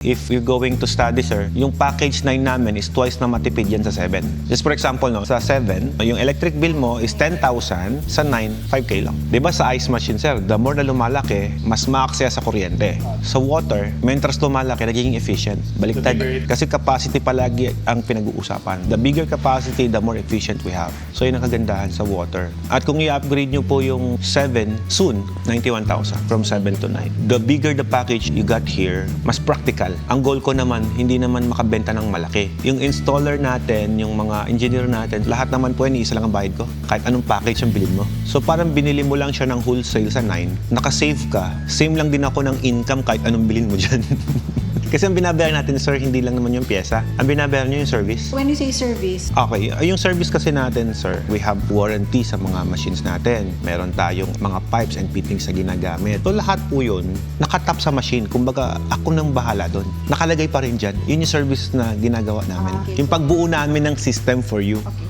If you're going to study, sir, yung package 9 namin is twice na matipid yan sa 7. Just for example, no, sa 7, yung electric bill mo is 10,000, sa 9, 5K lang. Diba sa ice machine, sir, the more na lumalaki, mas maaksaya sa kuryente. Sa water, mentras lumalaki, nagiging efficient. Baliktad. Kasi capacity palagi ang pinag-uusapan. The bigger capacity, the more efficient we have. So yun ang kagandahan sa water. At kung i-upgrade nyo po yung 7, soon, 91,000 from 7 to 9. The bigger the package you got here, mas practical. Ang goal ko naman, hindi naman makabenta ng malaki. Yung installer natin, yung mga engineer natin, lahat naman po yan, isa lang ang bayad ko. Kahit anong package ang bilhin mo. So parang binili mo lang siya ng wholesale sa 9, nakasave ka. Same lang din ako ng income kahit anong bilhin mo dyan. Kasi ang binabayaran natin, sir, hindi lang naman yung pyesa. Ang binabayaran nyo yung service. When you say service? Okay, yung service kasi natin, sir, we have warranty sa mga machines natin. Meron tayong mga pipes and fittings na ginagamit. So lahat po yun, nakatap sa machine. Kumbaga, ako nang bahala doon. Nakalagay pa rin dyan. Yun yung service na ginagawa namin. Okay. Yung pagbuo namin ng system for you. Okay.